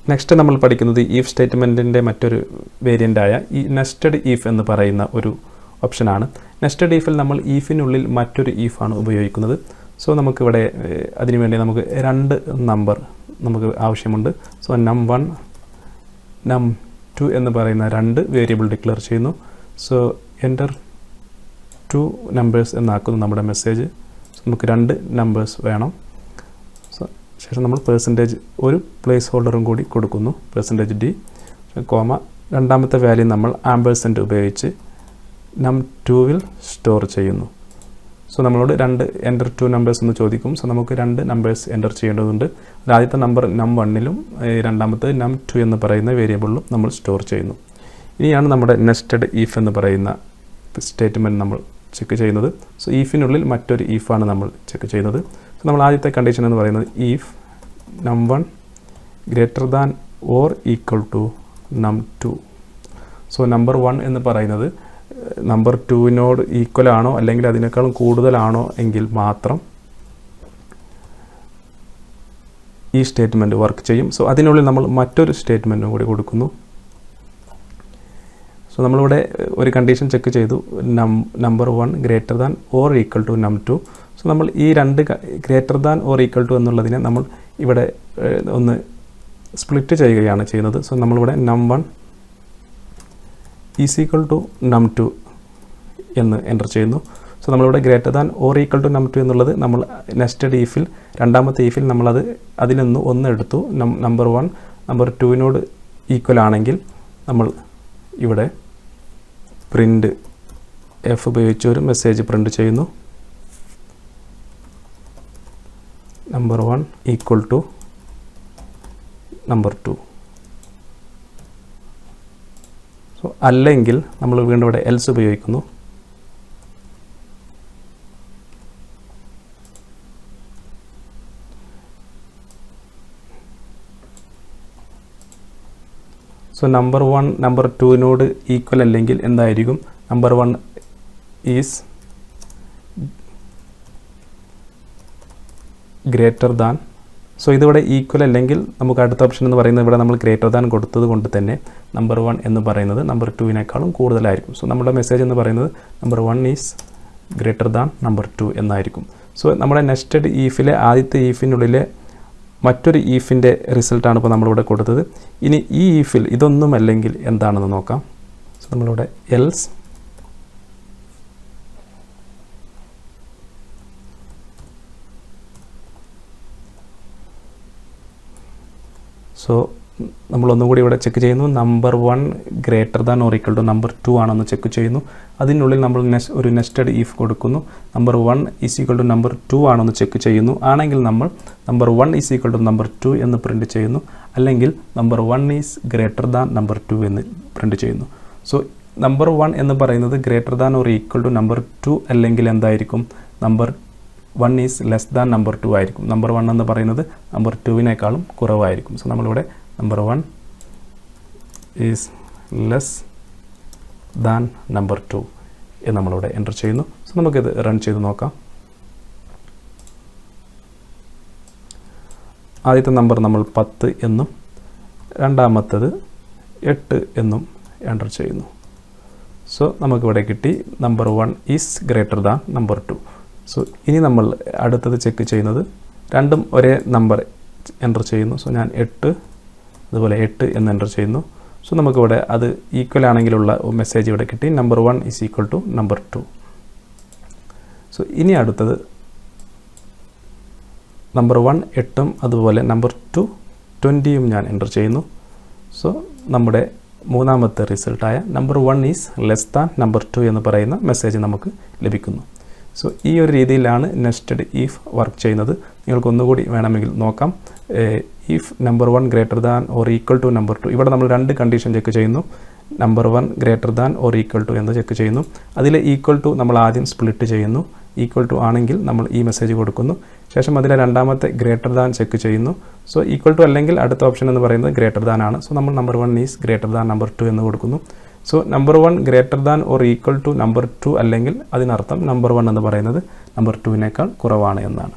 Next നമ്മൾ പഠിക്കുന്നത് if സ്റ്റേറ്റ്മെൻറ്റിൻ്റെ മറ്റൊരു വേരിയൻ്റായ ഈ നെസ്റ്റഡ് ഈഫ് എന്ന് പറയുന്ന ഒരു ഓപ്ഷനാണ്. നെസ്റ്റഡ് ഈഫിൽ നമ്മൾ ഈഫിനുള്ളിൽ മറ്റൊരു ഈഫാണ് ഉപയോഗിക്കുന്നത്. സോ നമുക്കിവിടെ അതിനുവേണ്ടി നമുക്ക് 2 നമ്പർ നമുക്ക് ആവശ്യമുണ്ട്. സോ num1 num2 എന്ന് പറയുന്ന 2 വേരിയബിൾ ഡിക്ലെയർ ചെയ്യുന്നു. സോ എൻ്റർ 2 നമ്പേഴ്സ് എന്നാക്കുന്നു നമ്മുടെ മെസ്സേജ്. നമുക്ക് 2 നമ്പേഴ്സ് വേണം. സോ ശേഷം നമ്മൾ ഒരു പ്ലേസ് ഹോൾഡറും കൂടി കൊടുക്കുന്നു, %d, കോമ, രണ്ടാമത്തെ വാല്യൂ നമ്മൾ ആംപേഴ്സൻറ്റ് ഉപയോഗിച്ച് num2 സ്റ്റോർ ചെയ്യുന്നു. സോ നമ്മളോട് എൻ്റർ 2 നമ്പേഴ്സ് എന്ന് ചോദിക്കും. സോ നമുക്ക് 2 നമ്പേഴ്സ് എൻ്റർ ചെയ്യേണ്ടതുണ്ട്. ആദ്യത്തെ നമ്പർ num1ലും രണ്ടാമത്തെ num2 എന്ന് പറയുന്ന വേരിയബിളിലും നമ്മൾ സ്റ്റോർ ചെയ്യുന്നു. ഇനിയാണ് നമ്മുടെ നെസ്റ്റഡ് ഈഫ് എന്ന് പറയുന്ന സ്റ്റേറ്റ്മെൻറ്റ് നമ്മൾ ചെക്ക് ചെയ്യുന്നത്. സോ ഈഫിനുള്ളിൽ മറ്റൊരു ഈഫാണ് നമ്മൾ ചെക്ക് ചെയ്യുന്നത്. സോ നമ്മൾ ആദ്യത്തെ കണ്ടീഷൻ എന്ന് പറയുന്നത് if num1 greater than or equal to num2. So number 1 എന്ന് പറയുന്നത് നമ്പർ 2നോട് ഈക്വൽ ആണോ അല്ലെങ്കിൽ അതിനേക്കാളും കൂടുതലാണോ എങ്കിൽ മാത്രം ഈ സ്റ്റേറ്റ്മെൻറ്റ് വർക്ക് ചെയ്യും. സോ അതിനുള്ളിൽ നമ്മൾ മറ്റൊരു സ്റ്റേറ്റ്മെൻറ്റും കൂടി കൊടുക്കുന്നു. സോ നമ്മളിവിടെ ഒരു കണ്ടീഷൻ ചെക്ക് ചെയ്തു, number 1 greater than or equal to num2. So നമ്മൾ ഈ 2 greater than or equal to എന്നുള്ളതിനെ നമ്മൾ ഇവിടെ ഒന്ന് സ്പ്ലിറ്റ് ചെയ്യുകയാണ് ചെയ്യുന്നത്. സോ നമ്മളിവിടെ num1 is equal to num2 എന്ന് എൻ്റർ ചെയ്യുന്നു. സോ നമ്മളിവിടെ greater than or equal to num2 എന്നുള്ളത് നമ്മൾ നെസ്റ്റഡ് ഈഫിൽ രണ്ടാമത്തെ ഈഫിൽ നമ്മളത് അതിൽ നിന്ന് 1 എടുത്തു. നമ്പർ 1 നമ്പർ 2നോട് ഈക്വൽ ആണെങ്കിൽ നമ്മൾ ഇവിടെ പ്രിൻ്റ് എഫ് ഉപയോഗിച്ച് ഒരു മെസ്സേജ് പ്രിൻ്റ് ചെയ്യുന്നു. Number 1 equal to number 2. So അല്ലെങ്കിൽ നമ്മൾ വീണ്ടും ഇവിടെ എൽസ് ഉപയോഗിക്കുന്നു. സോ നമ്പർ 1 നമ്പർ 2നോട് ഈക്വൽ അല്ലെങ്കിൽ എന്തായിരിക്കും? Number 1 is greater than. So ഇതിവിടെ ഈക്വൽ അല്ലെങ്കിൽ നമുക്ക് അടുത്ത ഓപ്ഷൻ എന്ന് പറയുന്നത് ഇവിടെ നമ്മൾ ഗ്രേറ്റർ ദാൻ കൊടുത്തത് കൊണ്ട് തന്നെ നമ്പർ 1 എന്ന് പറയുന്നത് നമ്പർ 2വിനേക്കാളും കൂടുതലായിരിക്കും. സോ നമ്മുടെ മെസ്സേജ് എന്ന് പറയുന്നത് number 1 is greater than number 2 എന്നായിരിക്കും. സോ നമ്മുടെ നെസ്റ്റഡ് ഈഫിലെ ആദ്യത്തെ ഈഫിനുള്ളിലെ മറ്റൊരു ഈഫിൻ്റെ റിസൾട്ടാണ് ഇപ്പോൾ നമ്മളിവിടെ കൊടുത്തത്. ഇനി ഈ ഈഫിൽ ഇതൊന്നുമല്ലെങ്കിൽ എന്താണെന്ന് നോക്കാം. സോ നമ്മളിവിടെ എൽസ് സോ നമ്മളൊന്നും കൂടി ഇവിടെ ചെക്ക് ചെയ്യുന്നു. Number 1 greater than or equal to number 2 ആണെന്ന് ചെക്ക് ചെയ്യുന്നു. അതിനുള്ളിൽ നമ്മൾ ഒരു നെസ്റ്റഡ് ഈഫ് കൊടുക്കുന്നു. Number 1 is equal to number 2 ആണെന്ന് ചെക്ക് ചെയ്യുന്നു. ആണെങ്കിൽ നമ്മൾ number 1 is equal to number 2 എന്ന് പ്രിൻറ്റ് ചെയ്യുന്നു. അല്ലെങ്കിൽ number 1 is greater than number 2 എന്ന് പ്രിൻറ്റ് ചെയ്യുന്നു. സോ നമ്പർ 1 എന്ന് പറയുന്നത് greater than or equal to number 2 അല്ലെങ്കിൽ എന്തായിരിക്കും? Number 1 is less than number 2 ആയിരിക്കും. നമ്പർ 1 എന്ന് പറയുന്നത് നമ്പർ 2വിനേക്കാളും കുറവായിരിക്കും. സോ നമ്മളിവിടെ number 1 is less than number 2 എന്ന് നമ്മളിവിടെ എൻ്റർ ചെയ്യുന്നു. സോ നമുക്കിത് റൺ ചെയ്ത് നോക്കാം. ആദ്യത്തെ നമ്പർ നമ്മൾ 10 എന്നും രണ്ടാമത്തത് 8 എന്നും എൻ്റർ ചെയ്യുന്നു. സോ നമുക്കിവിടെ കിട്ടി number 1 is greater than number 2. So ഇനി നമ്മൾ അടുത്തത് ചെക്ക് ചെയ്യുന്നത് രണ്ടും ഒരേ നമ്പർ എൻ്റർ ചെയ്യുന്നു. സോ ഞാൻ 8 അതുപോലെ 8 എന്ന് എൻ്റർ ചെയ്യുന്നു. സോ നമുക്കിവിടെ അത് ഈക്വൽ ആണെങ്കിലുള്ള മെസ്സേജ് ഇവിടെ കിട്ടി, number 1 is equal to number 2. So ഇനി അടുത്തത് നമ്പർ 1 8ഉം അതുപോലെ നമ്പർ 2 20യും ഞാൻ എൻ്റർ ചെയ്യുന്നു. സോ നമ്മുടെ മൂന്നാമത്തെ റിസൾട്ടായ number 1 is less than number 2 എന്ന് പറയുന്ന മെസ്സേജ് നമുക്ക് ലഭിക്കുന്നു. സോ ഈ ഒരു രീതിയിലാണ് നെസ്റ്റഡ് ഈഫ് വർക്ക് ചെയ്യുന്നത്. നിങ്ങൾക്കൊന്നുകൂടി വേണമെങ്കിൽ നോക്കാം. If number 1 greater than or equal to number 2, ഇവിടെ നമ്മൾ 2 കണ്ടീഷൻ ചെക്ക് ചെയ്യുന്നു. Number 1 greater than or equal to എന്ന് ചെക്ക് ചെയ്യുന്നു. അതിലെ ഈക്വൽ ടു നമ്മൾ ആദ്യം സ്പ്ലിറ്റ് ചെയ്യുന്നു. ഈക്വൽ ടു ആണെങ്കിൽ നമ്മൾ ഈ മെസ്സേജ് കൊടുക്കുന്നു. ശേഷം അതിലെ രണ്ടാമത്തെ ഗ്രേറ്റർ ദാൻ ചെക്ക് ചെയ്യുന്നു. സോ ഈക്വൽ ടു അല്ലെങ്കിൽ അടുത്ത ഓപ്ഷൻ എന്ന് പറയുന്നത് ഗ്രേറ്റർ ദാൻ ആണ്. സോ നമ്മൾ number 1 is greater than number 2 എന്ന് കൊടുക്കുന്നു. So number 1 greater than or equal to number 2 അല്ലെങ്കിൽ അതിനർത്ഥം നമ്പർ 1 എന്ന് പറയുന്നത് നമ്പർ 2വിനേക്കാൾ കുറവാണ് എന്നാണ്.